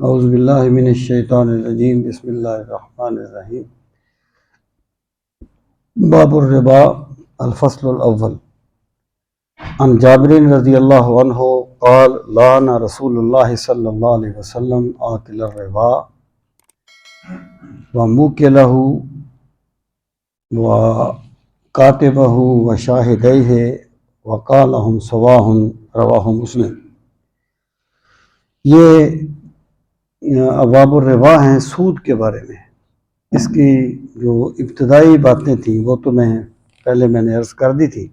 اعوذ باللہ من الشیطان الرجیم بسم اللہ الرحمن الرحیم باب الربا الفصل الاول عن جابر رضی اللہ عنہ قال لعن رسول اللہ صلی اللہ علیہ وسلم آکل الربا وموکلہ وکاتبہ وشاہدیہ وقالہم سواہ رواہ مسلم۔ یہ ابواب الربا ہیں سود کے بارے میں۔ اس کی جو ابتدائی باتیں تھیں وہ تو پہلے میں نے عرض کر دی تھی۔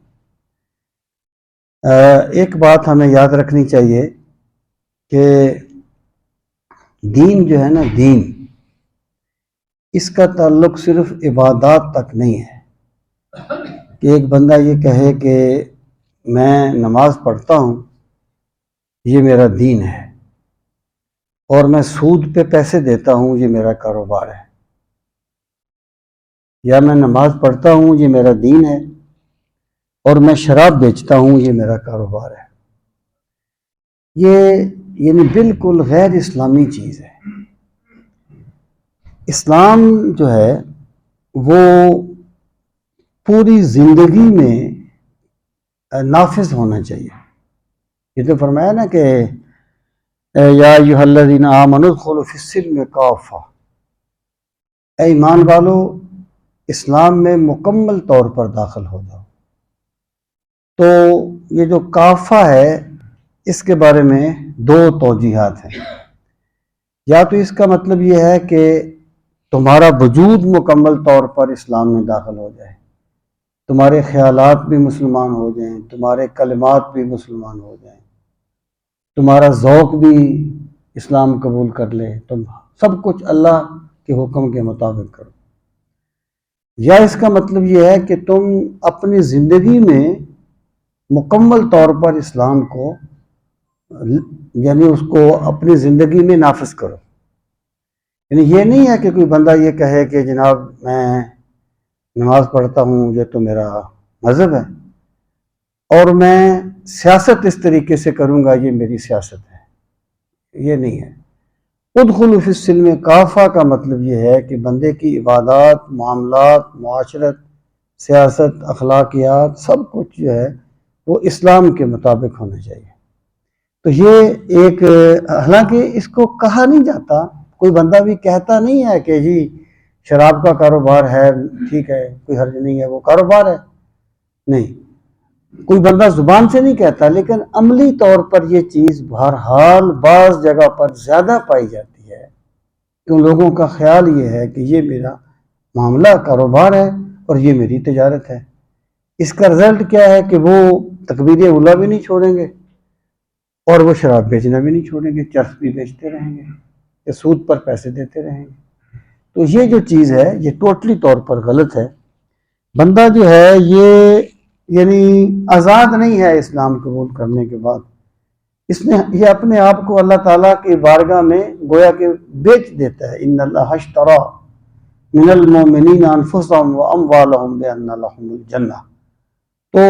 ایک بات ہمیں یاد رکھنی چاہیے کہ دین جو ہے نا، دین اس کا تعلق صرف عبادات تک نہیں ہے کہ ایک بندہ یہ کہے کہ میں نماز پڑھتا ہوں، یہ میرا دین ہے، اور میں سود پہ پیسے دیتا ہوں، یہ میرا کاروبار ہے، یا میں نماز پڑھتا ہوں، یہ میرا دین ہے، اور میں شراب بیچتا ہوں، یہ میرا کاروبار ہے۔ یہ یعنی بالکل غیر اسلامی چیز ہے۔ اسلام جو ہے وہ پوری زندگی میں نافذ ہونا چاہیے۔ یہ تو فرمایا نا کہ یا ایھا الذین آمنوا ادخلوا فی السلم کافہ، اے ایمان والو اسلام میں مکمل طور پر داخل ہو جاؤ۔ تو یہ جو کافہ ہے اس کے بارے میں دو توجیحات ہیں۔ یا تو اس کا مطلب یہ ہے کہ تمہارا وجود مکمل طور پر اسلام میں داخل ہو جائے، تمہارے خیالات بھی مسلمان ہو جائیں، تمہارے کلمات بھی مسلمان ہو جائیں، تمہارا ذوق بھی اسلام قبول کر لے، تم سب کچھ اللہ کے حکم کے مطابق کرو۔ یا اس کا مطلب یہ ہے کہ تم اپنی زندگی میں مکمل طور پر اسلام کو یعنی اس کو اپنی زندگی میں نافذ کرو۔ یعنی یہ نہیں ہے کہ کوئی بندہ یہ کہے کہ جناب میں نماز پڑھتا ہوں، یہ تو میرا مذہب ہے، اور میں سیاست اس طریقے سے کروں گا، یہ میری سیاست ہے۔ یہ نہیں ہے۔ ادخلوا فی السلم کافہ کا مطلب یہ ہے کہ بندے کی عبادات، معاملات، معاشرت، سیاست، اخلاقیات سب کچھ جو ہے وہ اسلام کے مطابق ہونا چاہیے۔ تو یہ ایک حالانکہ اس کو کہا نہیں جاتا، کوئی بندہ بھی کہتا نہیں ہے کہ جی شراب کا کاروبار ہے، ٹھیک ہے، کوئی حرج نہیں ہے، وہ کاروبار ہے، نہیں، کوئی بندہ زبان سے نہیں کہتا، لیکن عملی طور پر یہ چیز بہرحال بعض جگہ پر زیادہ پائی جاتی ہے کہ ان لوگوں کا خیال یہ ہے کہ یہ میرا معاملہ کاروبار ہے اور یہ میری تجارت ہے۔ اس کا رزلٹ کیا ہے کہ وہ تکبیر اولیٰ بھی نہیں چھوڑیں گے اور وہ شراب بیچنا بھی نہیں چھوڑیں گے، چرس بھی بیچتے رہیں گے، یا سود پر پیسے دیتے رہیں گے۔ تو یہ جو چیز ہے یہ ٹوٹلی طور پر غلط ہے۔ بندہ جو ہے یہ یعنی آزاد نہیں ہے اسلام قبول کرنے کے بعد، اس نے یہ اپنے آپ کو اللہ تعالیٰ کی بارگاہ میں گویا کہ بیچ دیتا ہے۔ ان اللہ اشتری من المؤمنین انفسهم واموالهم بان لهم الجنہ۔ تو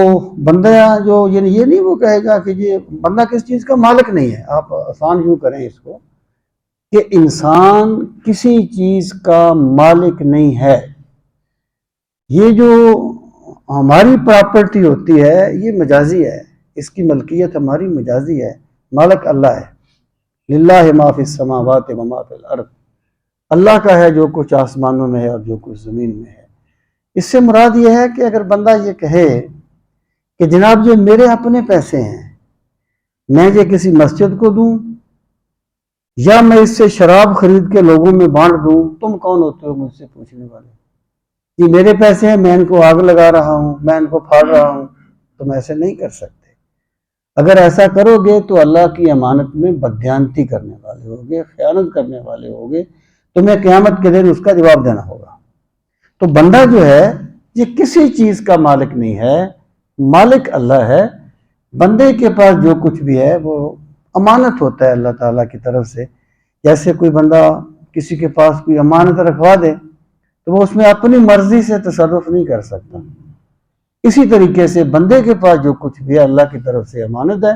بندہ جو یعنی یہ نہیں وہ کہے گا کہ یہ بندہ کس چیز کا مالک نہیں ہے۔ آپ آسان یوں کریں اس کو کہ انسان کسی چیز کا مالک نہیں ہے۔ یہ جو ہماری پراپرٹی ہوتی ہے یہ مجازی ہے، اس کی ملکیت ہماری مجازی ہے، مالک اللہ ہے۔ للہ ما فی السماوات و ما فی الارض، اللہ کا ہے جو کچھ آسمانوں میں ہے اور جو کچھ زمین میں ہے۔ اس سے مراد یہ ہے کہ اگر بندہ یہ کہے کہ جناب یہ میرے اپنے پیسے ہیں، میں یہ کسی مسجد کو دوں یا میں اس سے شراب خرید کے لوگوں میں بانٹ دوں، تم کون ہوتے ہو مجھ سے پوچھنے والے؟ یہ میرے پیسے ہیں، میں ان کو آگ لگا رہا ہوں، میں ان کو پھاڑ رہا ہوں، تم ایسے نہیں کر سکتے۔ اگر ایسا کرو گے تو اللہ کی امانت میں بددیانتی کرنے والے ہوگے، خیانت کرنے والے ہوگے، تمہیں قیامت کے دن اس کا جواب دینا ہوگا۔ تو بندہ جو ہے یہ کسی چیز کا مالک نہیں ہے، مالک اللہ ہے۔ بندے کے پاس جو کچھ بھی ہے وہ امانت ہوتا ہے اللہ تعالیٰ کی طرف سے۔ جیسے کوئی بندہ کسی کے پاس کوئی امانت رکھوا دے تو وہ اس میں اپنی مرضی سے تصرف نہیں کر سکتا۔ اسی طریقے سے بندے کے پاس جو کچھ بھی ہے اللہ کی طرف سے امانت ہے،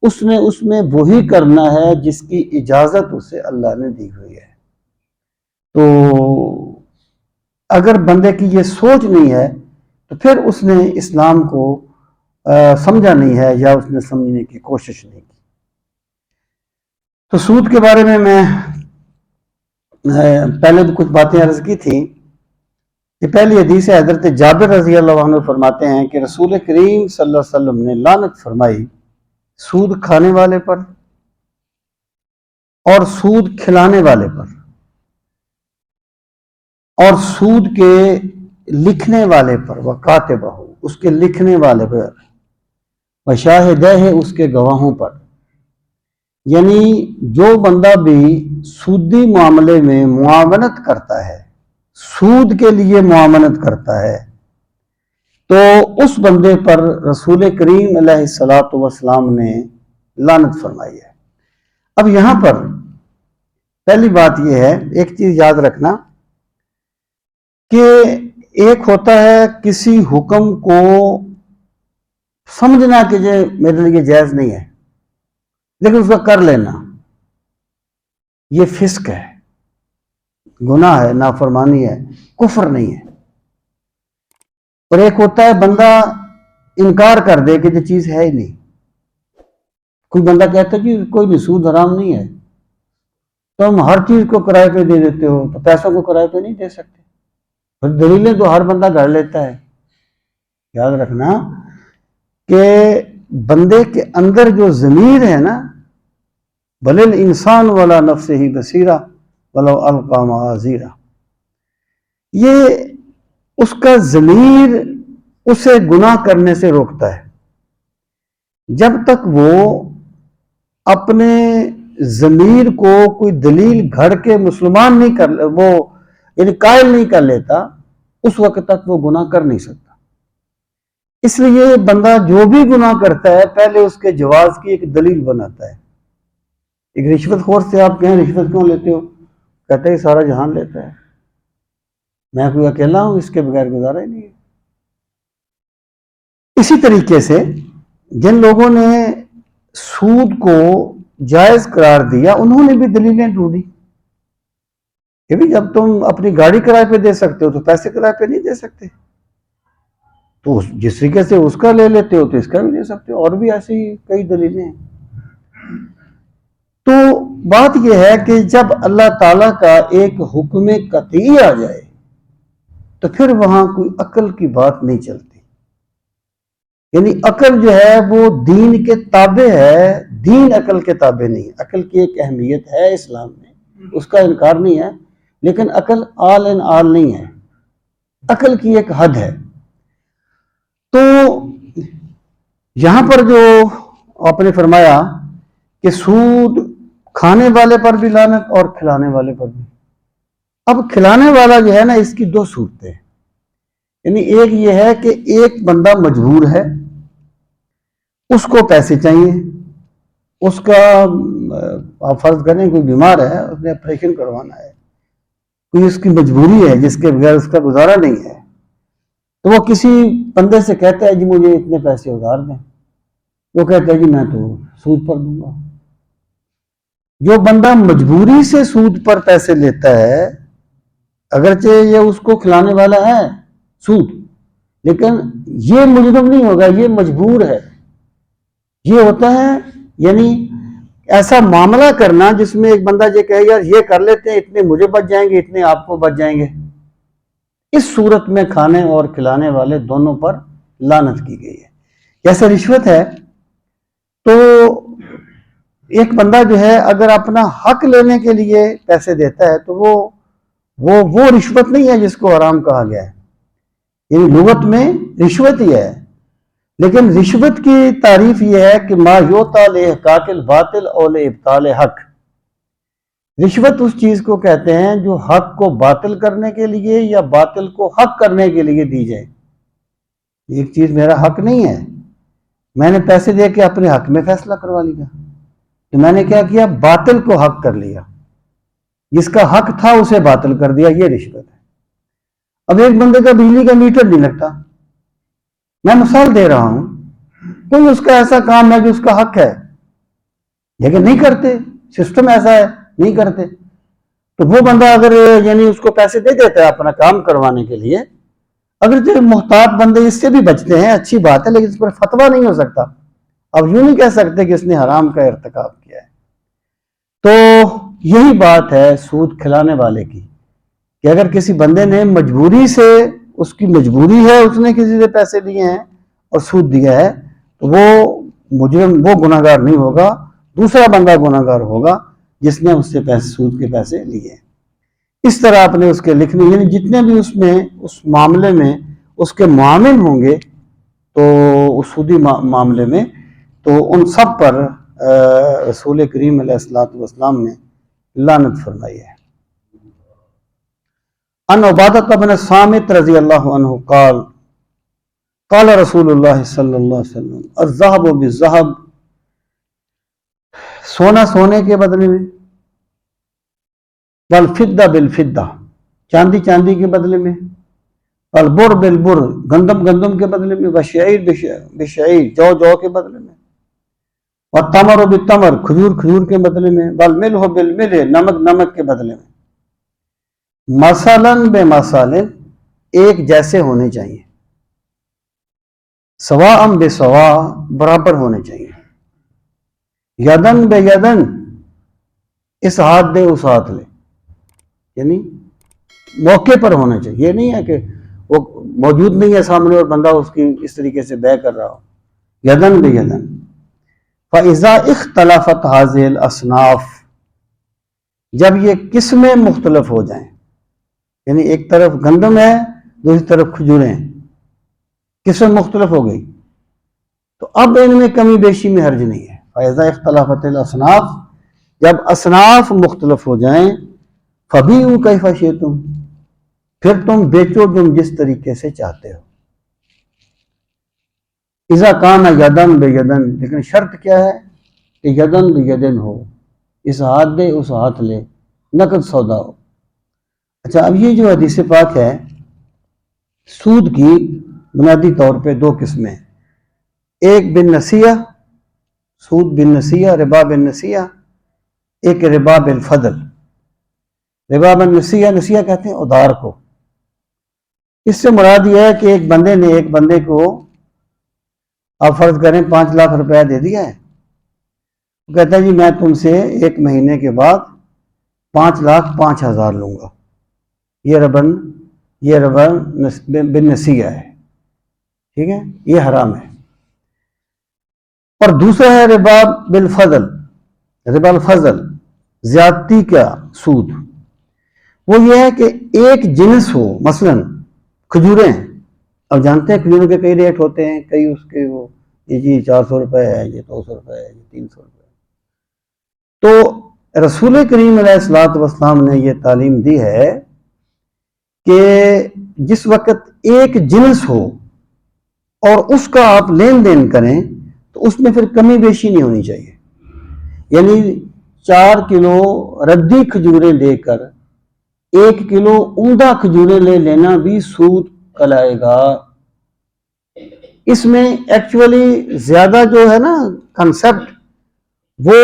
اس نے اس میں وہی کرنا ہے جس کی اجازت اسے اللہ نے دی ہوئی ہے۔ تو اگر بندے کی یہ سوچ نہیں ہے تو پھر اس نے اسلام کو سمجھا نہیں ہے یا اس نے سمجھنے کی کوشش نہیں کی۔ تو سود کے بارے میں پہلے بھی کچھ باتیں عرض کی تھیں۔ یہ پہلی حدیث ہے، حضرت جابر رضی اللہ عنہ فرماتے ہیں کہ رسول کریم صلی اللہ علیہ وسلم نے لعنت فرمائی سود کھانے والے پر اور سود کھلانے والے پر اور سود کے لکھنے والے پر، وکاتبہ، اس کے لکھنے والے پر، وشاہدہ، اس کے گواہوں پر۔ یعنی جو بندہ بھی سودی معاملے میں معاونت کرتا ہے، سود کے لیے معاونت کرتا ہے، تو اس بندے پر رسول کریم علیہ الصلوۃ والسلام نے لعنت فرمائی ہے۔ اب یہاں پر پہلی بات یہ ہے، ایک چیز یاد رکھنا کہ ایک ہوتا ہے کسی حکم کو سمجھنا کہ یہ میرے لیے جائز نہیں ہے لیکن اس کا کر لینا، یہ فسق ہے، گناہ ہے، نافرمانی ہے، کفر نہیں ہے۔ اور ایک ہوتا ہے بندہ انکار کر دے کہ یہ چیز ہے ہی نہیں۔ کوئی بندہ کہتا ہے کہ کوئی نہیں، سود حرام نہیں ہے، تم ہر چیز کو کرائے پہ دے دیتے ہو، تو پیسوں کو کرائے پہ نہیں دے سکتے۔ پھر دلیلیں تو ہر بندہ گھڑ لیتا ہے۔ یاد رکھنا کہ بندے کے اندر جو ضمیر ہے نا، بل الانسان ولا نفسہ بصیرہ ولو القی معاذیرہ، یہ اس کا ضمیر اسے گناہ کرنے سے روکتا ہے۔ جب تک وہ اپنے ضمیر کو کوئی دلیل گھڑ کے مسلمان نہیں کر، وہ یعنی قائل نہیں کر لیتا، اس وقت تک وہ گناہ کر نہیں سکتا۔ اس لیے بندہ جو بھی گناہ کرتا ہے پہلے اس کے جواز کی ایک دلیل بناتا ہے۔ ایک رشوت خور سے آپ کہیں رشوت کیوں لیتے ہو؟ کہتا ہے سارا جہان لیتا ہے، میں کوئی اکیلا ہوں، اس کے بغیر گزارا ہی نہیں ہے۔ اسی طریقے سے جن لوگوں نے سود کو جائز قرار دیا انہوں نے بھی دلیلیں ڈھونڈی کہ بھی جب تم اپنی گاڑی کرائے پہ دے سکتے ہو تو پیسے کرائے پہ نہیں دے سکتے، تو جس طریقے سے اس کا لے لیتے ہو تو اس کا بھی لے سکتے ہو، اور بھی ایسی کئی دلیلیں ہیں۔ تو بات یہ ہے کہ جب اللہ تعالیٰ کا ایک حکم قطعی آ جائے تو پھر وہاں کوئی عقل کی بات نہیں چلتی۔ یعنی عقل جو ہے وہ دین کے تابع ہے، دین عقل کے تابع نہیں۔ عقل کی ایک اہمیت ہے اسلام میں، اس کا انکار نہیں ہے، لیکن عقل آل ان آل نہیں ہے، عقل کی ایک حد ہے۔ تو یہاں پر جو آپ نے فرمایا کہ سود کھانے والے پر بھی لعنت اور کھلانے والے پر بھی۔ اب کھلانے والا جو ہے نا، اس کی دو صورتیں ہیں۔ یعنی ایک یہ ہے کہ ایک بندہ مجبور ہے، اس کو پیسے چاہیے، اس کا آپ فرض کریں کوئی بیمار ہے، اس نے آپریشن کروانا ہے، کوئی اس کی مجبوری ہے جس کے بغیر اس کا گزارا نہیں ہے، تو وہ کسی بندے سے کہتا ہے جی مجھے اتنے پیسے ادھار دیں، وہ کہتا ہے جی میں تو سود پر دوں گا۔ جو بندہ مجبوری سے سود پر پیسے لیتا ہے، اگرچہ یہ اس کو کھلانے والا ہے سود، لیکن یہ مجرم نہیں ہوگا، یہ مجبور ہے۔ یہ ہوتا ہے یعنی ایسا معاملہ کرنا جس میں ایک بندہ یہ کہے یار یہ کر لیتے ہیں، اتنے مجھے بچ جائیں گے، اتنے آپ کو بچ جائیں گے۔ اس صورت میں کھانے اور کھلانے والے دونوں پر لعنت کی گئی ہے۔ جیسے رشوت ہے، تو ایک بندہ جو ہے اگر اپنا حق لینے کے لیے پیسے دیتا ہے تو وہ رشوت نہیں ہے جس کو حرام کہا گیا ہے، یعنی لغت میں رشوت ہی ہے، لیکن رشوت کی تعریف یہ ہے کہ ما یعطی لاحقاق الباطل او لابطال حق۔ رشوت اس چیز کو کہتے ہیں جو حق کو باطل کرنے کے لیے یا باطل کو حق کرنے کے لیے دی جائے۔ ایک چیز میرا حق نہیں ہے، میں نے پیسے دے کے اپنے حق میں فیصلہ کروا لیا، تو میں نے کیا کیا؟ باطل کو حق کر لیا، جس کا حق تھا اسے باطل کر دیا، یہ رشوت ہے۔ اب ایک بندے کا بجلی کا میٹر نہیں لگتا، میں مثال دے رہا ہوں، کوئی اس کا ایسا کام ہے جو اس کا حق ہے، لیکن نہیں کرتے، سسٹم ایسا ہے نہیں کرتے. تو وہ بندہ اگر یعنی اس کو پیسے دے دیتا ہے اپنا کام کروانے کے لیے، اگر جو محتاط بندے اس سے بھی بچتے ہیں اچھی بات ہے، لیکن اس پر فتویٰ نہیں ہو سکتا. اب یوں نہیں کہہ سکتے کہ اس نے حرام کا ارتکاب کیا ہے. تو یہی بات ہے سود کھلانے والے کی، کہ اگر کسی بندے نے مجبوری سے، اس کی مجبوری ہے، اس نے کسی سے پیسے لیے ہیں اور سود دیا ہے، تو وہ مجرم، وہ گناہگار نہیں ہوگا، دوسرا بندہ گناہگار ہوگا جس نے اس سے سود کے پیسے لیے. اس طرح اپنے اس کے لکھنے، یعنی جتنے بھی اس میں اس معاملے میں اس کے معامل ہوں گے تو اس سودی معاملے میں، تو ان سب پر رسول کریم علیہ الصلوۃ والسلام نے لعنت فرمائی ہے. ان عبادہ بن صامت رضی اللہ عنہ قال قال رسول اللہ صلی اللہ علیہ وسلم الذهب بالذهب، سونا سونے کے بدلے میں، والفضہ بالفضہ، چاندی چاندی کے بدلے میں، والبر بالبر، گندم گندم کے بدلے میں، والشعیر بالشعیر، جو جو کے بدلے میں، والتمر بالتمر، کھجور کھجور کے بدلے میں، والملح بالملح، نمک نمک کے بدلے میں. مثلاً بے مثالن، ایک جیسے ہونے چاہیے، سواء بے سواء، برابر ہونے چاہیے، یدن بے یدن، اس ہاتھ دے اس ہاتھ لے، یعنی موقع پر ہونا چاہیے. یہ نہیں ہے کہ وہ موجود نہیں ہے سامنے اور بندہ اس کی اس طریقے سے بے کر رہا ہو. یدن بے یدن. فَإِذَا اخْتَلَفَتْ هَذِهِ الْأَصْنَافُ، جب یہ قسمیں مختلف ہو جائیں، یعنی ایک طرف گندم ہے دوسری طرف کھجوریں ہیں، قسم مختلف ہو گئی، تو اب ان میں کمی بیشی میں حرج نہیں ہے. فَإِذَا اخْتَلَفَتِ الْأَصْنَافُ، جب اصناف مختلف ہو جائیں، فَبِيعُوا كَيْفَ شِئْتُمْ، پھر تم بیچو تم جس طریقے سے چاہتے ہو. اذا کان یدن بے یدن، لیکن شرط کیا ہے کہ یدن بے یدن ہو، اس ہاتھ دے اس ہاتھ لے، نقد سودا ہو. اچھا، اب یہ جو حدیث پاک ہے، سود کی بنیادی طور پہ دو قسمیں، ایک بن نسیہ، سود بن نسیہ، ربا بن نسیہ، ایک ربا بالفضل. ربا بن نسیہ، نسیہ کہتے ہیں ادھار کو. اس سے مراد یہ ہے کہ ایک بندے نے ایک بندے کو، آپ فرض کریں 5 لاکھ روپیہ دے دیا ہے، وہ کہتا ہے جی میں تم سے 1 مہینے کے بعد 5,05,000 لوں گا. یہ ربا بن نسیہ ہے، ٹھیک ہے، یہ حرام ہے. اور دوسرا ہے ربا بالفضل، ربا الفضل، زیادتی کا سود. وہ یہ ہے کہ ایک جنس ہو، مثلا کھجوریں، اب جانتے ہیں کھجوروں کے کئی ریٹ ہوتے ہیں، کئی اس کے وہ یہ جی 400 روپے ہے، یہ 200 روپے ہے، یہ 300 روپے ہے. تو رسول کریم علیہ الصلوۃ والسلام نے یہ تعلیم دی ہے کہ جس وقت ایک جنس ہو اور اس کا آپ لین دین کریں تو اس میں پھر کمی بیشی نہیں ہونی چاہیے. یعنی 4 کلو ردی کھجوریں لے کر 1 کلو عمدہ کھجوریں لے لینا بھی سود کہلائے گا. اس میں ایکچولی زیادہ جو ہے نا کنسپٹ، وہ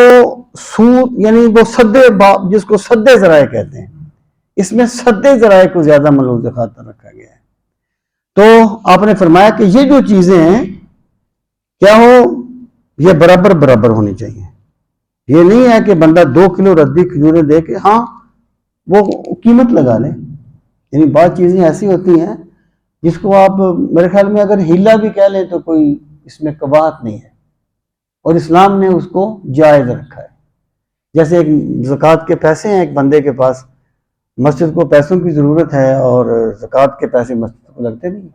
سود یعنی وہ جس کو سد ذرائع کہتے ہیں، اس میں سد ذرائع کو زیادہ ملحوظ خاطر رکھا گیا ہے. تو آپ نے فرمایا کہ یہ جو چیزیں ہیں کیا ہو، یہ برابر برابر ہونی چاہیے. یہ نہیں ہے کہ بندہ 2 کلو ردی کھجوریں دے کے ہاں وہ قیمت لگا لے. یعنی بعض چیزیں ایسی ہوتی ہیں جس کو آپ میرے خیال میں اگر ہیلا بھی کہہ لیں تو کوئی اس میں قباحت نہیں ہے، اور اسلام نے اس کو جائز رکھا ہے. جیسے ایک زکوٰۃ کے پیسے ہیں ایک بندے کے پاس، مسجد کو پیسوں کی ضرورت ہے اور زکوٰۃ کے پیسے مسجد کو لگتے نہیں،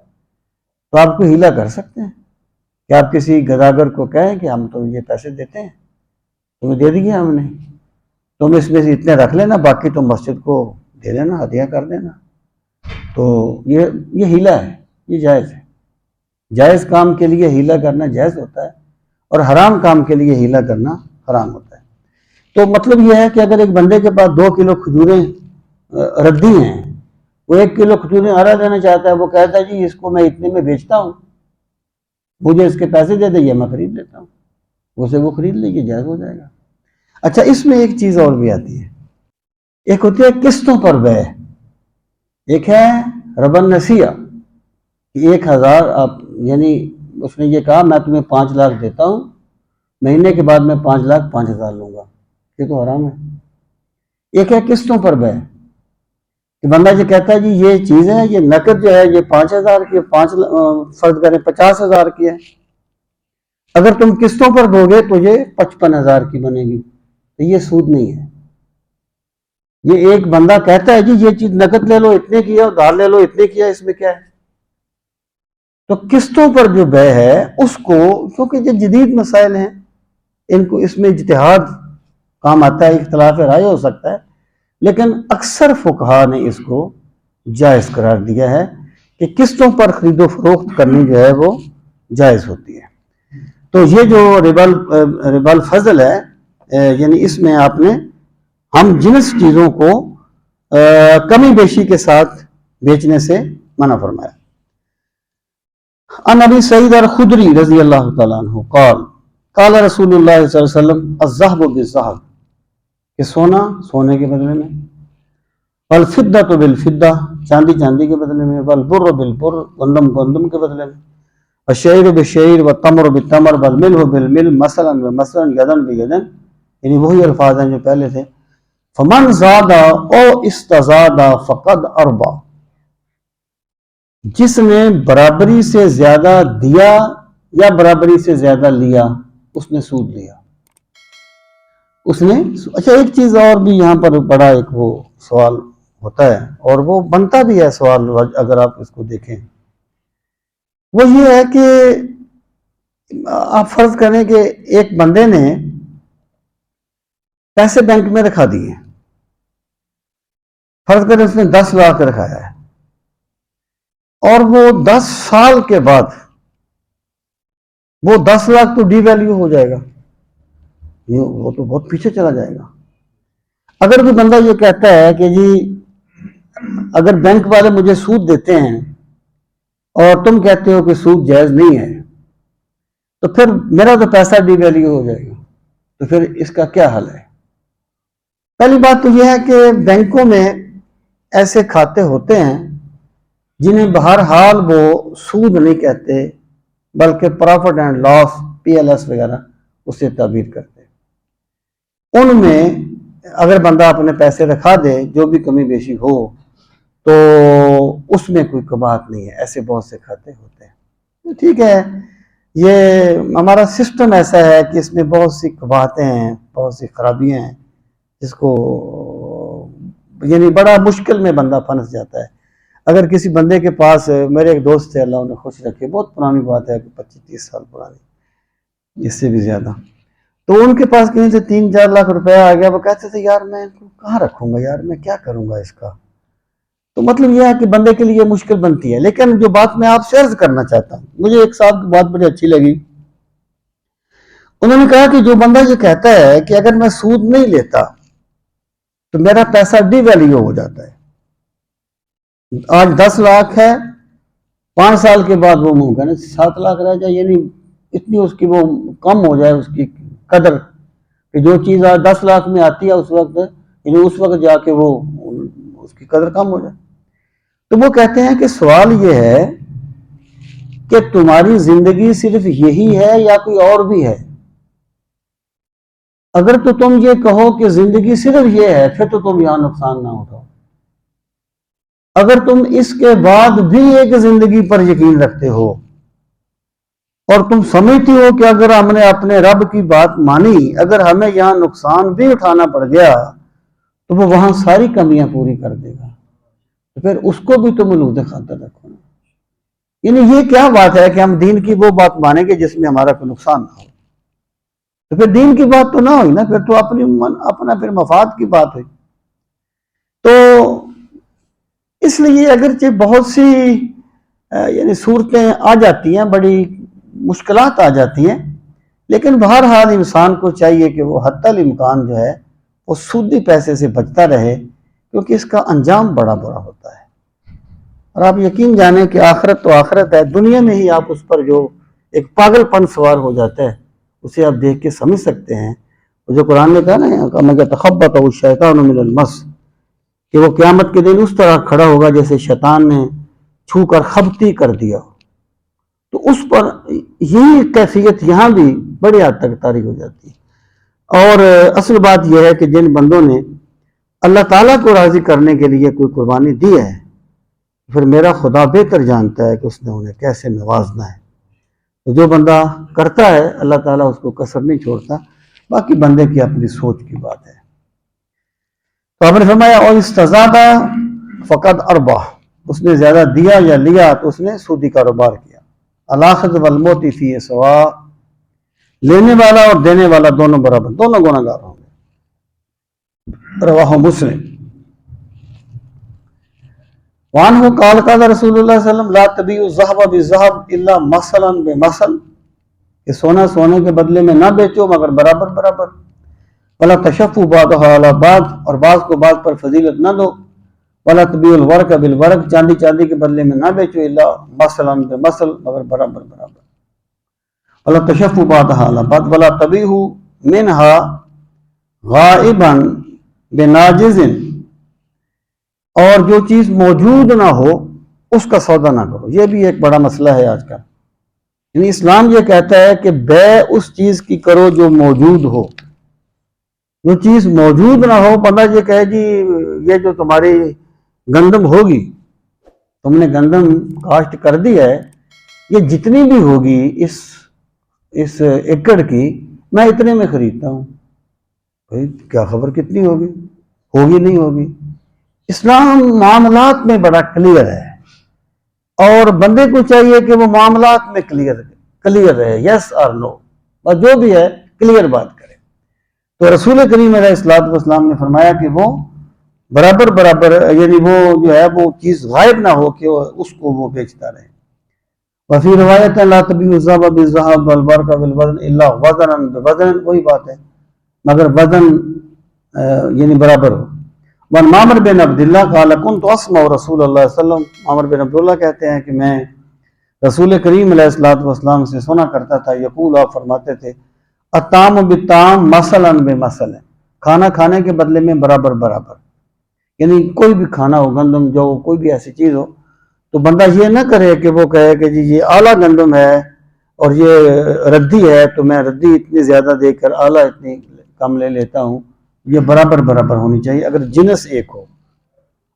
تو آپ کو ہیلا کر سکتے ہیں کہ آپ کسی گداگر کو کہیں کہ ہم تو یہ پیسے دیتے ہیں، تمہیں دے دیے ہم نے، تم اس میں سے اتنے رکھ لینا، باقی تم مسجد کو دے دینا، ہدیہ کر دینا. تو یہ ہیلا ہے، یہ جائز ہے. جائز کام کے لیے ہیلا کرنا جائز ہوتا ہے اور حرام کام کے لیے ہیلا کرنا حرام ہوتا ہے. تو مطلب یہ ہے کہ اگر ایک بندے کے پاس 2 کلو کھجوریں ردی ہیں، وہ 1 کلو کھجوریں ہرا دینا چاہتا ہے، وہ کہتا ہے جی اس کو میں اتنے میں بیچتا ہوں، مجھے اس کے پیسے دے دیں یا میں خرید لیتا ہوں، اسے وہ خرید لے، یہ جائز ہو جائے گا. اچھا، اس میں ایک چیز اور بھی آتی ہے، ایک ہوتی ہے قسطوں پر بے، ایک ہے ربا نسیہ، 1,000 آپ، یعنی اس نے یہ کہا میں تمہیں 5 لاکھ دیتا ہوں، مہینے کے بعد میں 5 لاکھ 5,000 لوں گا، یہ تو حرام ہے۔ ایک ہے قسطوں پر بے، کہ بندہ یہ کہتا ہے جی یہ چیز ہے، یہ نقد جو ہے یہ 5,000 کی، فرض کریں 50,000 کی ہے، اگر تم قسطوں پر دو گے تو یہ 55,000 کی بنے گی، تو یہ سود نہیں ہے۔ یہ ایک بندہ کہتا ہے جی یہ چیز نقد لے لو اتنے کی ہے، ادھار لے لو اتنے کی ہے، اس میں کیا ہے؟ تو قسطوں پر جو بے ہے اس کو، کیونکہ یہ جدید مسائل ہیں، ان کو اس میں اجتہاد کام آتا ہے، اختلاف رائے ہو سکتا ہے، لیکن اکثر فقہا نے اس کو جائز قرار دیا ہے کہ قسطوں پر خرید و فروخت کرنی جو ہے وہ جائز ہوتی ہے۔ تو یہ جو ربا الفضل ہے، یعنی اس میں آپ نے ہم جنس چیزوں کو کمی بیشی کے ساتھ بیچنے سے منع فرمایا۔ عن ابی سعید الخدری رضی اللہ تعالیٰ عنہ قال قال رسول اللہ صلی اللہ علیہ وسلم الذهب بالذهب، کہ سونا سونے کے بدلے میں، والفضة بالفضة، چاندی چاندی کے بدلے میں، والبر بالبر، گندم گندم کے بدلے میں، والشعیر بالشعیر، والتمر بالتمر، والملح بالملح، مثلا بمثلا، یدن بیدن، یعنی وہی الفاظ ہیں جو پہلے تھے۔ فمن زاد او استزاد فقد اربا، جس نے برابری سے زیادہ دیا یا برابری سے زیادہ لیا اس نے سود لیا، اس نے۔ اچھا، ایک چیز اور بھی یہاں پر بڑا ایک وہ سوال ہوتا ہے، اور وہ بنتا بھی ہے سوال اگر آپ اس کو دیکھیں، وہ یہ ہے کہ آپ فرض کریں کہ ایک بندے نے پیسے بینک میں رکھا دیے، فرض کریں اس نے 10 لاکھ رکھایا ہے، اور وہ 10 سال کے بعد وہ 10 لاکھ تو ڈی ویلیو ہو جائے گا، وہ تو بہت پیچھے چلا جائے گا۔ اگر کوئی بندہ یہ کہتا ہے کہ جی اگر بینک والے مجھے سود دیتے ہیں اور تم کہتے ہو کہ سود جائز نہیں ہے، تو پھر میرا تو پیسہ ڈی ویلیو ہو جائے گا، تو پھر اس کا کیا حل ہے؟ پہلی بات تو یہ ہے کہ بینکوں میں ایسے کھاتے ہوتے ہیں جنہیں بہرحال وہ سود نہیں کہتے بلکہ پروفٹ اینڈ لاس، PLS وغیرہ، اس سے تعبیر کرتے ہیں۔ ان میں اگر بندہ اپنے پیسے رکھا دے جو بھی کمی بیشی ہو تو اس میں کوئی قباحت نہیں ہے، ایسے بہت سے کھاتے ہوتے ہیں۔ ٹھیک ہے، یہ ہمارا سسٹم ایسا ہے کہ اس میں بہت سی قباحتیں ہیں، بہت سی خرابیاں ہیں، جس کو یعنی بڑا مشکل میں بندہ پھنس جاتا ہے۔ اگر کسی بندے کے پاس، میرے ایک دوست تھے اللہ انہیں خوش رکھے، بہت پرانی بات ہے، 25-30 سال پرانی، اس سے بھی زیادہ، تو ان کے پاس کہیں سے 3-4 لاکھ روپیہ آ گیا، وہ کہتے تھے یار میں کہاں رکھوں گا، یار میں کیا کروں گا اس کا۔ تو مطلب یہ ہے کہ بندے کے لیے مشکل بنتی ہے۔ لیکن جو بات میں آپ سے عرض کرنا چاہتا ہوں، مجھے ایک صاحب کی بات بڑی اچھی لگی، انہوں نے کہا کہ جو بندہ یہ کہتا ہے کہ اگر میں سود نہیں لیتا تو میرا پیسہ ڈی ویلیو ہو جاتا ہے، آج 10 لاکھ ہے، 5 سال کے بعد وہ ممکن ہے 7 لاکھ رہ جائے، یعنی اتنی اس کی وہ کم ہو جائے اس کی قدر، کہ جو چیز آج 10 لاکھ میں آتی ہے اس وقت جا کے وہ اس کی قدر کم ہو جائے۔ تو وہ کہتے ہیں کہ سوال یہ ہے کہ تمہاری زندگی صرف یہی ہے یا کوئی اور بھی ہے؟ اگر تو تم یہ کہو کہ زندگی صرف یہ ہے پھر تو تم یہاں نقصان نہ اٹھاؤ۔ اگر تم اس کے بعد بھی ایک زندگی پر یقین رکھتے ہو اور تم سمجھتی ہو کہ اگر ہم نے اپنے رب کی بات مانی، اگر ہمیں یہاں نقصان بھی اٹھانا پڑ گیا تو وہ وہاں ساری کمیاں پوری کر دے گا، تو پھر اس کو بھی تم ملوث خاطر رکھو۔ یعنی یہ کیا بات ہے کہ ہم دین کی وہ بات مانیں گے جس میں ہمارا کوئی نقصان نہ ہو؟ تو پھر دین کی بات تو نہ ہوئی نا، پھر تو اپنا پھر مفاد کی بات ہوئی۔ تو اس لیے اگرچہ بہت سی یعنی صورتیں آ جاتی ہیں، بڑی مشکلات آ جاتی ہیں، لیکن بہرحال انسان کو چاہیے کہ وہ حتی الامکان جو ہے وہ سودی پیسے سے بچتا رہے، کیونکہ اس کا انجام بڑا برا ہوتا ہے۔ اور آپ یقین جانیں کہ آخرت تو آخرت ہے، دنیا میں ہی آپ اس پر جو ایک پاگل پن سوار ہو جاتا ہے اسے آپ دیکھ کے سمجھ سکتے ہیں، جو قرآن نے کہا نا میں کہ تخبط الشیطان من المس، کہ وہ قیامت کے دن اس طرح کھڑا ہوگا جیسے شیطان نے چھو کر خبتی کر دیا، تو اس پر یہی کیفیت یہاں بھی بڑی حد تک طاری ہو جاتی ہے۔ اور اصل بات یہ ہے کہ جن بندوں نے اللہ تعالیٰ کو راضی کرنے کے لیے کوئی قربانی دی ہے، پھر میرا خدا بہتر جانتا ہے کہ اس نے انہیں کیسے نوازنا ہے۔ تو جو بندہ کرتا ہے اللہ تعالیٰ اس کو کسر نہیں چھوڑتا، باقی بندے کی اپنی سوچ کی بات ہے۔ تو آپ نے فرمایا اور استزادہ فقط اربا، اس نے زیادہ دیا یا لیا تو اس نے سودی کاروبار کیا۔ الاخذ والموت فی سوا، لینے والا اور دینے والا دونوں برابر، دونوں گناہگار ہوں گے۔ رواہ مسلم۔ وعنہ قال قال رسول اللہ صلی اللہ علیہ وسلم لا تبیعوا الذهب بالذهب الا مثلا بمثل، کہ سونا سونے کے بدلے میں نہ بیچو مگر برابر برابر۔ ولا تشفوا بعضها على بعض، اور بعض کو بعض پر فضیلت نہ دو۔ ولا تبیعوا الورق بالورق، چاندی چاندی کے بدلے میں نہ بیچو الا مثلا بمثل، مگر برابر برابر۔ ولا تشفوا بعضها على بعض ولا تبیعوا منها غائبا بناجز، اور جو چیز موجود نہ ہو اس کا سودا نہ کرو۔ یہ بھی ایک بڑا مسئلہ ہے آج کا، یعنی اسلام یہ کہتا ہے کہ بیع اس چیز کی کرو جو موجود ہو۔ جو چیز موجود نہ ہو، بندہ یہ کہے جی یہ جو تمہاری گندم ہوگی، تم نے گندم کاشت کر دی ہے، یہ جتنی بھی ہوگی اس ایکڑ کی میں اتنے میں خریدتا ہوں۔ بھائی کیا خبر کتنی ہوگی نہیں ہوگی۔ اسلام معاملات میں بڑا کلیئر ہے، اور بندے کو چاہیے کہ وہ معاملات میں کلیئر رہے، یس اور نو، اور جو بھی ہے کلیئر بات کرے۔ تو رسول کریم علیہ الصلوۃ والسلام نے فرمایا کہ وہ برابر برابر، یعنی وہ جو ہے وہ چیز غائب نہ ہو کہ اس کو وہ بیچتا رہے۔ وفی روایت لا تبیعوا الذهب بالذهب والورق بالوزن الا وزنا بوزن، وہی بات ہے مگر وزن یعنی برابر ہو۔ وعن معمر بن عبداللہ قال كنت اسمع رسول اللہ صلی اللہ علیہ وسلم، معمر بن عبداللہ کہتے ہیں کہ میں رسول کریم علیہ الصلوۃ والسلام سے سنا کرتا تھا، یقول، آپ فرماتے تھے، الطعام بالطعام مثلا بمثل، کھانا کھانے کے بدلے میں برابر برابر، یعنی کوئی بھی کھانا ہو، گندم جو کوئی بھی ایسی چیز ہو، تو بندہ یہ نہ کرے کہ وہ کہے کہ جی یہ اعلیٰ گندم ہے اور یہ ردی ہے تو میں ردی اتنی زیادہ دے کر اعلیٰ اتنی کم لے لیتا ہوں۔ یہ برابر برابر ہونی چاہیے اگر جنس ایک ہو۔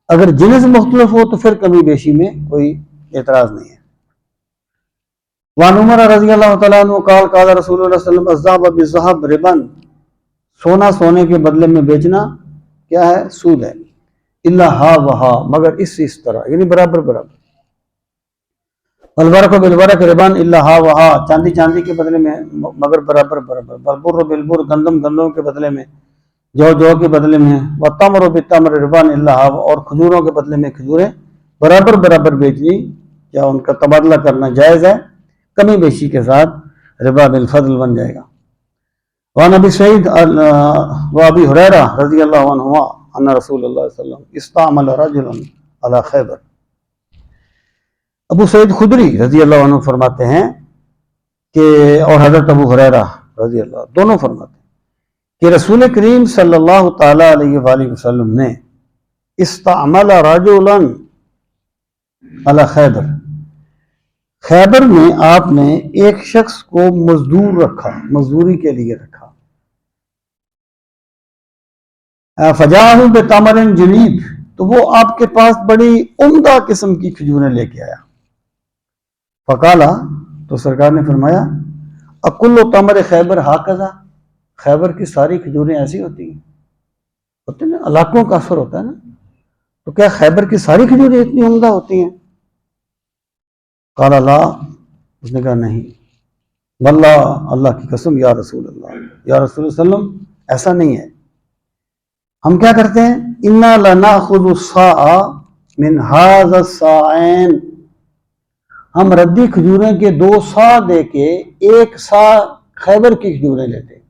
اگر جنس مختلف ہو تو پھر کمی بیشی میں کوئی اعتراض نہیں ہے۔ وعن عمر رضی اللہ تعالیٰ عنہ قال قال رسول اللہ صلی اللہ علیہ وسلم الذهب بالذهب ربا، سونا سونے کے بدلے میں بیچنا کیا ہے؟ سود ہے۔ الا ہا وہا، مگر اس طرح، یعنی برابر برابر۔ والورق بالورق ربا الا ہا وہا، چاندی چاندی کے بدلے میں مگر برابر برابر۔ والبر بالبر، گندم گندم کے بدلے میں، جو کے بدلے میں۔ والتمر بالتمر ربا الا ہا، اور کھجوروں کے بدلے میں کھجوریں برابر برابر بیچنی یا ان کا تبادلہ کرنا جائز ہے، کمی بیشی کے ساتھ ربا بالفضل بن جائے گا۔ وعن ابی سعید و ابی ہریرہ رضی اللہ عنہما ان رسول اللہ صلی اللہ علیہ وسلم استعمل رجلا علی خیبر، ابو سعید خدری رضی اللہ عنہ فرماتے ہیں کہ، اور حضرت ابو ہریرہ رضی اللہ دونوں فرماتے ہیں کہ رسول کریم صلی اللہ تعالی علیہ وآلہ وسلم نے استعمل رجلا علی خیبر، خیبر میں آپ نے ایک شخص کو مزدور رکھا، مزدوری کے لیے رکھا۔ فجاءہ بتمر جنیب، تو وہ آپ کے پاس بڑی عمدہ قسم کی کھجوریں لے کے آیا۔ فقالا، تو سرکار نے فرمایا، اکل تمر خیبر ہاکذا، خیبر کی ساری کھجوریں ایسی ہوتی ہیں؟ ہوتے نا، علاقوں کا اثر ہوتا ہے نا، تو کیا خیبر کی ساری کھجوریں اتنی عمدہ ہوتی ہیں؟ قال لا، اس نے کہا نہیں، واللہ، اللہ کی قسم، یا رسول اللہ، یا رسول اللہ صلی اللہ علیہ وسلم، ایسا نہیں ہے۔ ہم کیا کرتے ہیں؟ انا لناخذ الصاع من هذا الصاعین، ہم ردی کھجوریں کے 2 صاع دے کے 1 صاع خیبر کی کھجوریں لیتے ہیں۔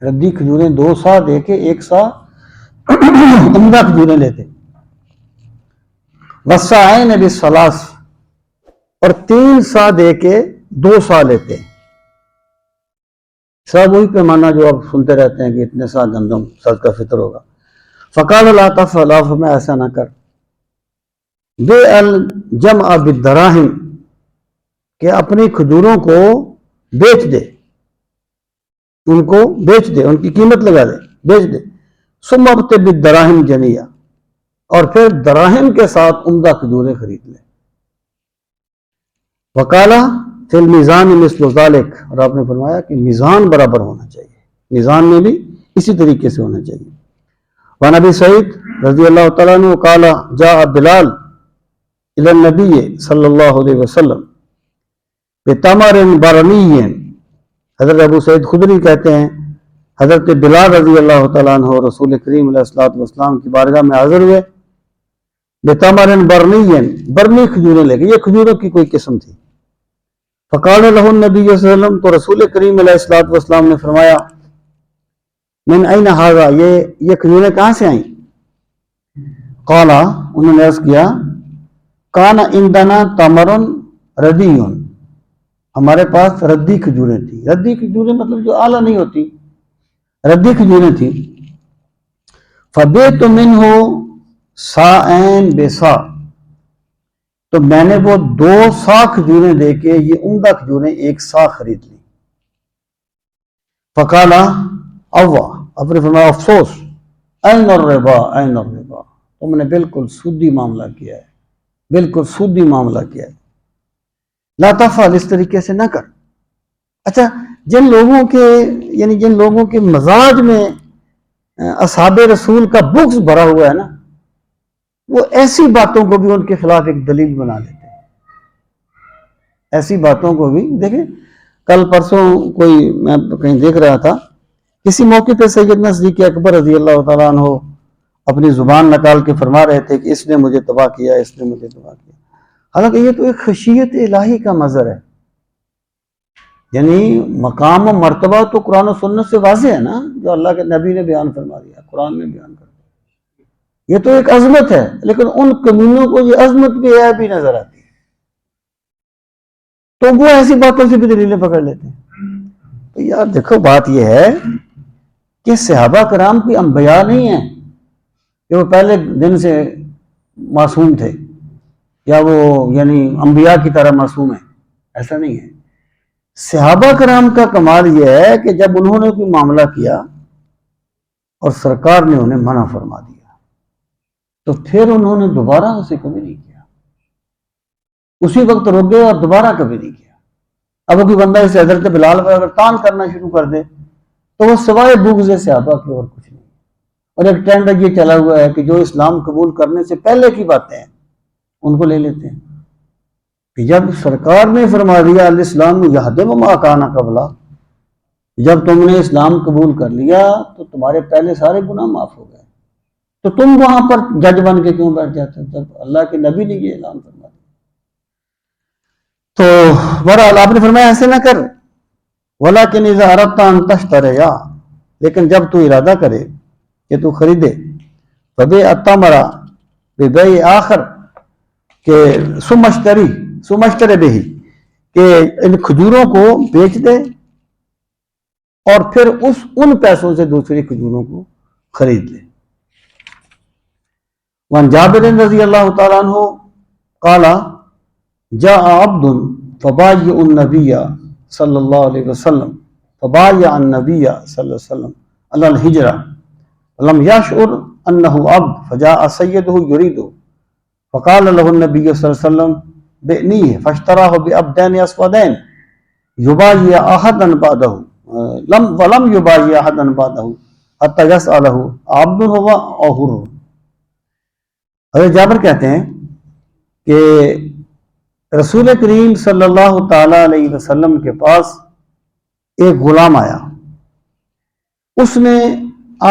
ردی کھجوریں 2 صاع دے کے 1 صاع عمدہ کھجوریں لیتے ہیں۔ والصاعین بالثلاث، اور 3 صاع دے کے 2 صاع لیتے ہیں۔ سب وہی پیمانہ جو آپ سنتے رہتے ہیں کہ اتنے سا گندم صدقہ فطر ہوگا. فقال لا تفعل، میں ایسا نہ کر. بے الجمع بالدراہم، کہ اپنی کھجوروں کو بیچ دے، ان کو بیچ دے، ان کی قیمت لگا دے، بیچ دے. ثم ابتع بالدراہم جنیہ، اور پھر دراہم کے ساتھ عمدہ کھجوریں خرید لے. وقالا فی المیزان مثل ذلک، اور آپ نے فرمایا کہ میزان برابر ہونا چاہیے، میزان میں بھی اسی طریقے سے ہونا چاہیے. وعن ابی سعید رضی اللہ تعالیٰ عنہ قال جاء بلال الی النبی صلی اللہ علیہ وسلم بتمر برنی. حضرت ابو سعید خدری کہتے ہیں حضرت بلال رضی اللہ تعالیٰ عنہ رسول کریم علیہ الصلوۃ والسلام کی بارگاہ میں حاضر ہوئے. بتمر برنی، برنی کھجوریں لے کے، یہ کھجوروں کی کوئی قسم تھی. فقال له النبی صلی اللہ علیہ وسلم، تو رسول کریم علیہ الصلوۃ والسلام نے فرمایا من این ھذا، یہ کھجوریں کہاں سے آئیں؟ قال، انہوں نے عرض کیا کان عندنا تمر ردی، ہمارے پاس ردی کھجوریں تھیں. ردی کھجوریں مطلب جو اعلیٰ نہیں ہوتی، ردی کھجوریں تھیں. فبیت منہ صاعین بصاع، تو میں نے وہ 2 صاع کھجوریں دے کے یہ عمدہ کھجوریں 1 صاع خرید لی. فقالا اوا، اپنے فرمایا افسوس، این الربا، این الربا، تم نے بالکل سودی معاملہ کیا ہے، بالکل سودی معاملہ کیا ہے. لا تفعل، اس طریقے سے نہ کر. اچھا، جن لوگوں کے مزاج میں اصحاب رسول کا بغض بھرا ہوا ہے نا، وہ ایسی باتوں کو بھی ان کے خلاف ایک دلیل بنا لیتے ہیں. ایسی باتوں کو بھی دیکھیں، کل پرسوں کوئی میں کہیں دیکھ رہا تھا، کسی موقع پہ سیدنا صدیق اکبر رضی اللہ تعالیٰ عنہ اپنی زبان نکال کے فرما رہے تھے کہ اس نے مجھے تباہ کیا، اس نے مجھے تباہ کیا. حالانکہ یہ تو ایک خشیت الہی کا مظہر ہے. یعنی مقام و مرتبہ تو قرآن و سنت سے واضح ہے نا، جو اللہ کے نبی نے بیان فرما دیا، قرآن میں بیان کر دیا. یہ تو ایک عظمت ہے، لیکن ان کمینوں کو یہ عظمت بھی ہے بھی نظر آتی ہے، تو وہ ایسی باتوں سے بھی دلیلیں پکڑ لیتے ہیں. تو یار دیکھو، بات یہ ہے کہ صحابہ کرام کوئی انبیاء نہیں ہیں کہ وہ پہلے دن سے معصوم تھے، یا وہ یعنی انبیاء کی طرح معصوم ہیں، ایسا نہیں ہے. صحابہ کرام کا کمال یہ ہے کہ جب انہوں نے کوئی معاملہ کیا اور سرکار نے انہیں منع فرما دیا، تو پھر انہوں نے دوبارہ اسے کبھی نہیں کیا، اسی وقت رک گئے اور دوبارہ کبھی نہیں کیا. اب کوئی بندہ اس حضرت بلال پر اگر تان کرنا شروع کر دے تو وہ سوائے بغض صحابہ کی اور کچھ نہیں. اور ایک ٹرینڈ یہ چلا ہوا ہے کہ جو اسلام قبول کرنے سے پہلے کی باتیں ہیں ان کو لے لیتے ہیں، کہ جب سرکار نے فرما دیا الاسلام یہدم ما کان قبلہ، جب تم نے اسلام قبول کر لیا تو تمہارے پہلے سارے گناہ معاف ہو گئے، تو تم وہاں پر جج بن کے کیوں بیٹھ جاتے ہو جب اللہ کے نبی نے یہ اعلان فرما دیا؟ تو بہرحال آپ نے فرمایا ایسے نہ کر. ولیکن اذا اردت ان تشتری، لیکن جب تو ارادہ کرے کہ تو خریدے، فبیع التمر ببیع آخر، کہ ثم اشتری بہ، کہ ان کھجوروں کو بیچ دے اور پھر ان پیسوں سے دوسری کھجوروں کو خرید لے. وعن جابر رضی اللہ تعالیٰ عنہ قال جاء عبد فبايع النبي صلی اللہ علیہ وسلم، فبايع النبي صلی اللہ علیہ وسلم على الهجرة لم يشعر انه عبد، فجاء سيده يريده فقال له النبي صلی اللہ علیہ وسلم بئنيه، فاشتراه بعبدين اسودين يبايع احدا بعده ولم يبايع احدا بعده حتى يسأله عبد هو او حر. حضرت جابر کہتے ہیں کہ رسول کریم صلی اللہ تعالی علیہ وسلم کے پاس ایک غلام آیا، اس نے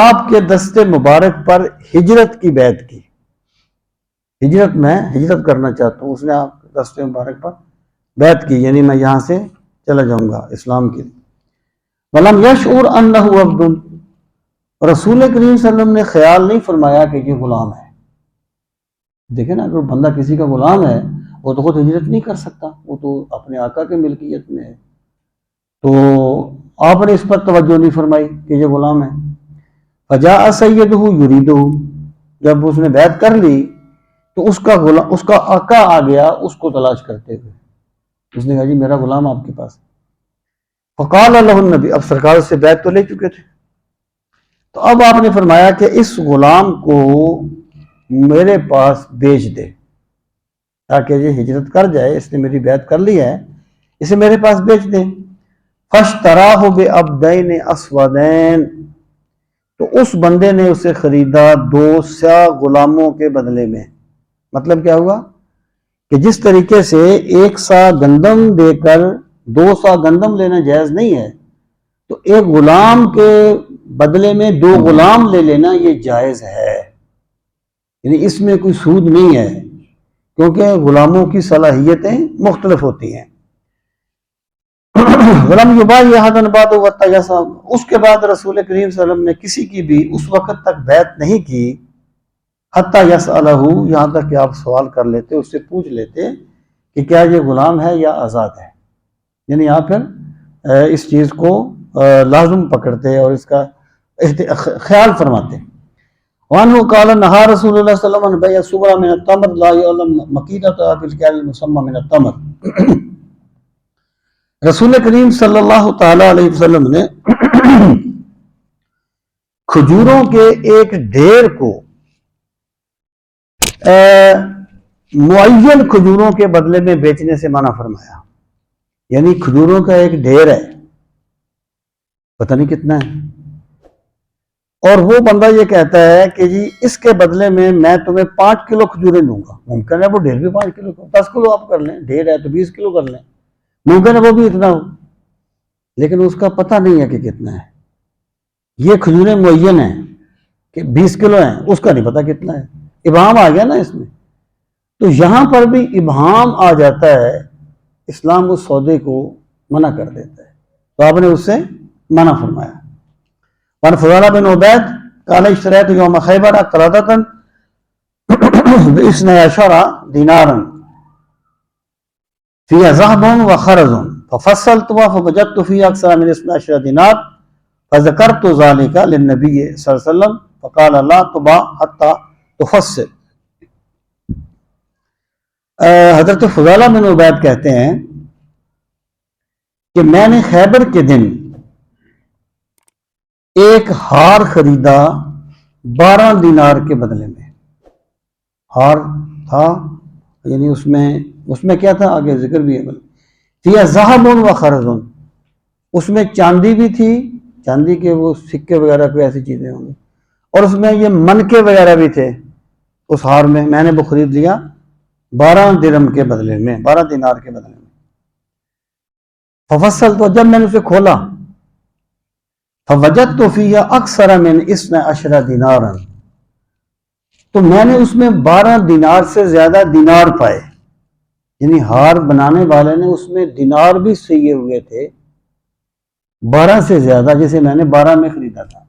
آپ کے دست مبارک پر ہجرت کی بیعت کی. میں ہجرت کرنا چاہتا ہوں، اس نے آپ کے دست مبارک پر بیعت کی، یعنی میں یہاں سے چلا جاؤں گا اسلام کے لیے. ولم یشعر انہ عبد، رسول کریم صلی اللہ علیہ وسلم نے خیال نہیں فرمایا کہ یہ غلام ہے. دیکھیں نا، اگر بندہ کسی کا غلام ہے وہ تو خود ہجرت نہیں کر سکتا، وہ تو اپنے آقا کے ملکیت میں ہے. تو آپ نے اس پر توجہ نہیں فرمائی کہ یہ غلام ہے. فجاء سیدہ یریدہ، جب اس نے بیعت کر لی تو اس کا آقا آ گیا اس کو تلاش کرتے ہوئے. اس نے کہا جی میرا غلام آپ کے پاس. فقال له النبی، اب سرکار سے بیعت تو لے چکے تھے، تو اب آپ نے فرمایا کہ اس غلام کو میرے پاس بیچ دے تاکہ یہ ہجرت کر جائے، اس نے میری بیعت کر لی ہے، اسے میرے پاس بیچ دے. فاشتراہ بعبدین اسودین، تو اس بندے نے اسے خریدا 2 سیاہ غلاموں کے بدلے میں. مطلب کیا ہوا کہ جس طریقے سے 1 سا گندم دے کر 2 سا گندم لینا جائز نہیں ہے، تو ایک غلام کے بدلے میں 2 غلام لے لینا یہ جائز ہے. یعنی اس میں کوئی سود نہیں ہے، کیونکہ غلاموں کی صلاحیتیں مختلف ہوتی ہیں. غلام یبایع احدن بعد حتی یسأل، اس کے بعد رسول کریم صلی اللہ علیہ وسلم نے کسی کی بھی اس وقت تک بیعت نہیں کی حتی یسألہ، یہاں تک کہ آپ سوال کر لیتے، اس سے پوچھ لیتے کہ کیا یہ غلام ہے یا آزاد ہے. یعنی آپ پھر اس چیز کو لازم پکڑتے اور اس کا خیال فرماتے. وعنہ قال نہا رسول اللہ صلی اللہ علیہ وسلم بیع الصبر من التمر لا یعلم مقیلتها فی الکیل المسمى من التمر. رسول کریم صلی اللہ تعالی علیہ وسلم نے کھجوروں کے ایک ڈھیر کو معین کھجوروں کے بدلے میں بیچنے سے منع فرمایا. یعنی کھجوروں کا ایک ڈھیر ہے، پتہ نہیں کتنا ہے، اور وہ بندہ یہ کہتا ہے کہ جی اس کے بدلے میں تمہیں 5 کلو کھجوریں دوں گا. ممکن ہے وہ ڈھیر بھی 5 کلو 10 کلو آپ کر لیں، ڈھیر ہے تو 20 کلو کر لیں، ممکن ہے وہ بھی اتنا ہو، لیکن اس کا پتہ نہیں ہے کہ کتنا ہے. یہ کھجوریں معین ہیں کہ 20 کلو ہیں، اس کا نہیں پتہ کتنا ہے. ابہام آ گیا نا اس میں. تو یہاں پر بھی ابہام آ جاتا ہے، اسلام اس سودے کو منع کر دیتا ہے، تو آپ نے اس سے منع فرمایا. وعن فضالہ بن عبید قال اشتریت یوم خیبر قلادۃ ب12 دینارا فیہا ذہب وخرز ففصلتها فوجدت فیہا اکثر من 12 دینار فذکرت ذلك للنبی صلی اللہ علیہ وسلم فقال لا تباع حتى تفصل. حضرت فضالہ بن عبید کہتے ہیں کہ میں نے خیبر کے دن ایک ہار خریدا 12 دینار کے بدلے میں. ہار تھا، یعنی اس میں کیا تھا آگے ذکر بھی ہے. فیہا ذہب وخرز، اس میں چاندی بھی تھی، چاندی کے وہ سکے وغیرہ کوئی ایسی چیزیں ہوں گی، اور اس میں یہ منکے وغیرہ بھی تھے. اس ہار میں نے وہ خرید لیا 12 درم کے بدلے میں، 12 دینار کے بدلے میں. ففصل، تو جب میں نے اسے کھولا فوجدت فیہا اکثر من 12 دینارا، تو میں نے اس میں 12 دینار سے زیادہ دینار پائے. یعنی ہار بنانے والے نے اس میں دینار بھی سیے ہوئے تھے 12 سے زیادہ، جسے میں نے 12 میں خریدا تھا.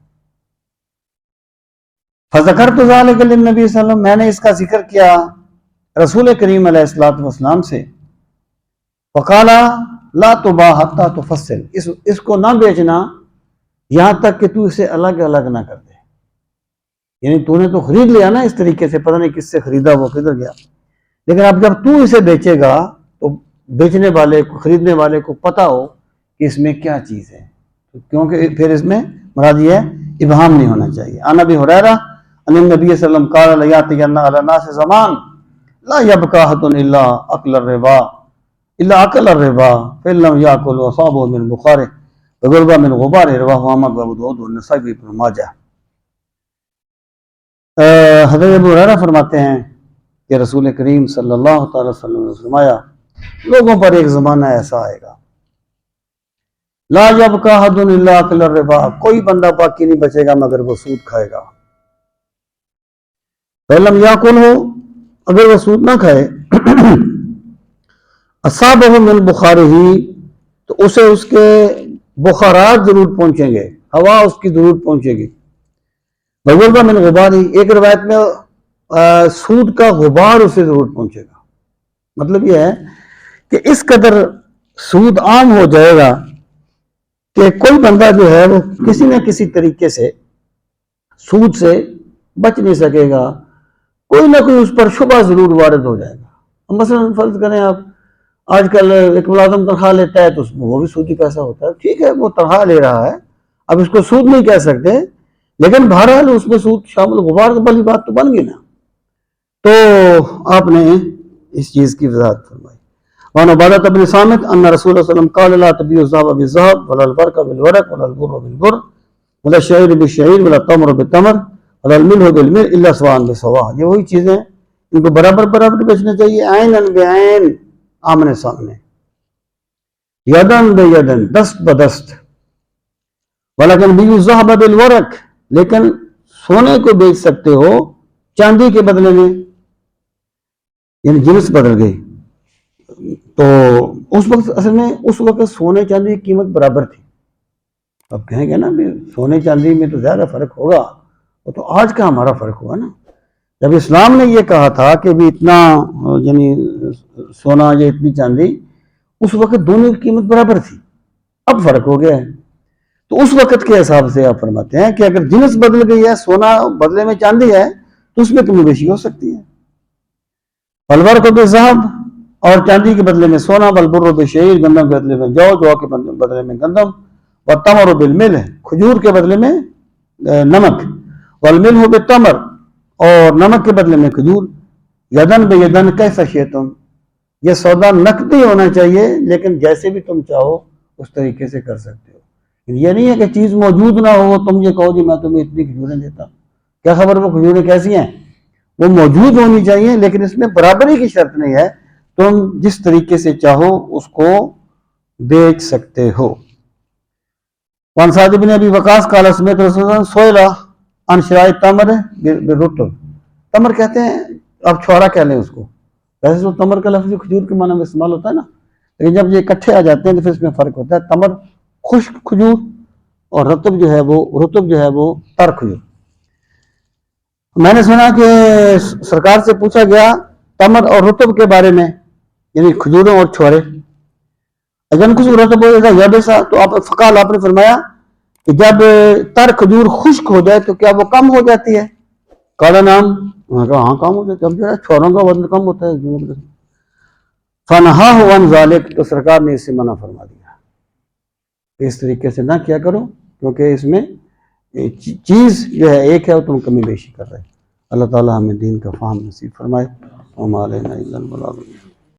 فذکرت ذلک للنبی صلی اللہ علیہ وسلم، میں نے اس کا ذکر کیا رسول کریم علیہ الصلوۃ والسلام سے. فقال لا تباع حتى تفصل، اس کو نہ بیچنا یہاں تک کہ تو اسے الگ الگ نہ کر دے. یعنی تو نے تو خرید لیا نا اس طریقے سے، پتہ نہیں کس سے خریدا، وہ کدھر گیا، لیکن اب جب تو اسے بیچے گا تو بیچنے والے کو، خریدنے والے کو پتہ ہو کہ اس میں کیا چیز ہے، کیونکہ پھر اس میں مراد یہ ہے ابہام نہیں ہونا چاہیے. عن ابی ہریرہ ان النبی صلی اللہ علیہ وسلم قال لیاتین علی الناس زمان لا یبقى احد الا اکل الربا فان لم یاکل اصابہ من بخارہ وغلبہ من غبارہ، رواہ احمد و ابو داؤد والنسائی و ابن ماجہ. حضرت ابو ہریرہ فرماتے ہیں کہ رسول کریم صلی اللہ تعالی وسلم نے فرمایا لوگوں پر ایک زمانہ ایسا آئے گا لا یبقى احد الا اکل الربا، کوئی بندہ باقی نہیں بچے گا مگر وہ سود کھائے گا. فَإِن یاکل، ہو اگر وہ سود نہ کھائے، اصابہ من بخارہ، تو اسے اس کے بخارات ضرور پہنچیں گے، ہوا اس کی ضرور پہنچے گی. وغلبہ من غبارہ، ایک روایت میں سود کا غبار اسے ضرور پہنچے گا. مطلب یہ ہے کہ اس قدر سود عام ہو جائے گا کہ کوئی بندہ جو ہے وہ کسی نہ کسی طریقے سے سود سے بچ نہیں سکے گا، کوئی نہ کوئی اس پر شبہ ضرور وارد ہو جائے گا۔ مثلا فرض کریں آپ، آج کل ایک ملازم تنخواہ لیتا ہے تو اس میں وہ بھی سودی پیسہ ہوتا ہے، ٹھیک ہے وہ تنخواہ لے رہا ہے، اب اس کو سود نہیں کہہ سکتے، لیکن بہرحال اس میں سود شامل، غبار والی بات تو بن گئی نا۔ تو آپ نے اس چیز کی وضاحت فرمائی۔ وعن عبادة بن صامت ان رسول اللہ صلی اللہ علیہ وسلم قال لا تبيعوا الذهب بالذهب ولا الورق بالورق ولا البر بالبر ولا الشعير بالشعير ولا التمر بالتمر ولا الملح بالملح الا سواء بسواء۔ یہ وہی چیزیں ان کو برابر برابر بیچنا چاہیے، عین بعین، آمنے سامنے، یدن بیدن، دست بدست۔ ولیکن بیعوا الذهب بالورق، لیکن سونے کو بیچ سکتے ہو چاندی کے بدلے میں، یعنی جنس بدل گئی۔ تو اس وقت اصل میں اس وقت سونے چاندی کی قیمت برابر تھی۔ اب کہیں گے نا بھی سونے چاندی میں تو زیادہ فرق ہوگا، وہ تو آج کا ہمارا فرق ہوا نا۔ جب اسلام نے یہ کہا تھا کہ بھی اتنا یعنی سونا یا اتنی چاندی، اس وقت دونوں کی قیمت برابر تھی، اب فرق ہو گیا ہے۔ تو اس وقت کے حساب سے آپ فرماتے ہیں کہ اگر جنس بدل گئی ہے، سونا بدلے میں چاندی ہے، تو اس میں کمی بیشی ہو سکتی ہے۔ والورق بالذهب، اور چاندی کے بدلے میں سونا، والبر بالشعير، گندم کے بدلے میں جو، جو کے بدلے میں گندم، والتمر بالملح، کھجور کے بدلے میں نمک، والملح بالتمر، اور نمک کے بدلے میں کھجور، یدن بیدن کیسا شئتم، یہ سودا نقدی ہونا چاہیے، لیکن جیسے بھی تم چاہو اس طریقے سے کر سکتے ہو۔ یہ نہیں ہے کہ چیز موجود نہ ہو تم یہ کہو جی میں تمہیں اتنی کھجوریں دیتا ہوں، کیا خبر وہ کھجوریں کیسی ہیں، وہ موجود ہونی چاہیے، لیکن اس میں برابری کی شرط نہیں ہے، تم جس طریقے سے چاہو اس کو بیچ سکتے ہو۔ وعن سعد بن ابی وقاص قال سمعت رسول اللہ سئل عن شراء التمر بالرطب، تمر کہتے ہیں، آپ چھوڑا کہہ لیں اس کو، ویسے تو تمر کا لفظ کھجور کے معنی میں استعمال ہوتا ہے نا، لیکن جب یہ اکٹھے آ جاتے ہیں تو پھر اس میں فرق ہوتا ہے۔ تمر خشک کھجور، اور رطب جو ہے وہ تر کھجور۔ میں نے سنا کہ سرکار سے پوچھا گیا تمر اور رطب کے بارے میں، یعنی کھجوروں اور چھوڑے، اگر کچھ رطب ہو جائے یابسا، تو آپ فقال، آپ نے فرمایا کہ جب تر کھجور خشک ہو جائے تو کیا وہ کم ہو جاتی ہے؟ کالا نام، ہاں کم ہو جاتی ہے، جب جو ہے چھوڑوں کا وزن کم ہوتا ہے۔ فنہاہ عن ذالک، تو سرکار نے اس سے منع فرما دیا کہ اس طریقے سے نہ کیا کرو، کیونکہ اس میں چیز جو ہے ایک ہے اور تم کمی بیشی کر رہے۔ اللہ تعالی ہمیں دین کا فہم نصیب فرمائے۔ وما علینا الا البلاغ۔